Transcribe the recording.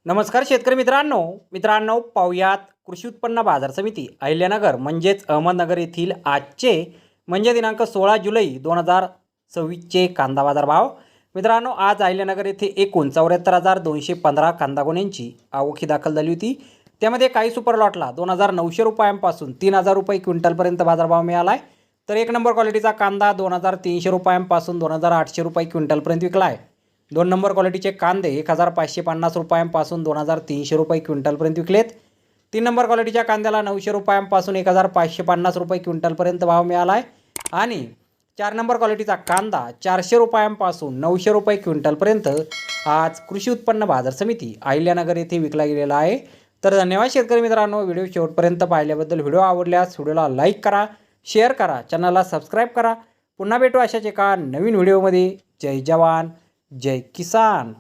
नमस्कार शेतकरी मित्रांनो पाहुयात कृषी उत्पन्न बाजार समिती अहिल्यानगर म्हणजेच अहमदनगर येथील आजचे म्हणजे दिनांक 16 जुलै 2024चे कांदा बाजार भाव। मित्रांनो, आज अहिल्यानगर येथे एकूण 74,215 कांदा गोण्यांची आवक दाखल झाली होती। त्यामध्ये काही सुपर लॉटला 2,900 रुपयांपासून 3,000 रुपये क्विंटलपर्यंत बाजारभाव मिळाला आहे, तर एक नंबर क्वालिटीचा कांदा 2,300 रुपयांपासून 2,800 रुपये क्विंटलपर्यंत विकला आहे। 2 नंबर क्वालिटीचे कांदे 1,550 रुपयांपासून 2,300 रुपये क्विंटलपर्यंत विकलेत। 3 नंबर क्वालिटीच्या कांद्याला 900 रुपयांपासून 1,550 रुपये क्विंटलपर्यंत भाव मिळाला आहे आणि 4 नंबर क्वालिटीचा कांदा 400 रुपयांपासून 900 रुपये क्विंटलपर्यंत आज कृषी उत्पन्न बाजार समिती अहिल्यानगर येथे विकला गेलेला आहे। तर धन्यवाद शेतकरी मित्रांनो, व्हिडिओ शेवटपर्यंत पाहिल्याबद्दल। व्हिडिओ आवडल्यास व्हिडिओला लाईक करा, शेअर करा, चॅनलला सबस्क्राईब करा। पुन्हा भेटू अशाच एका नवीन व्हिडिओमध्ये। जय जवान जय किसान।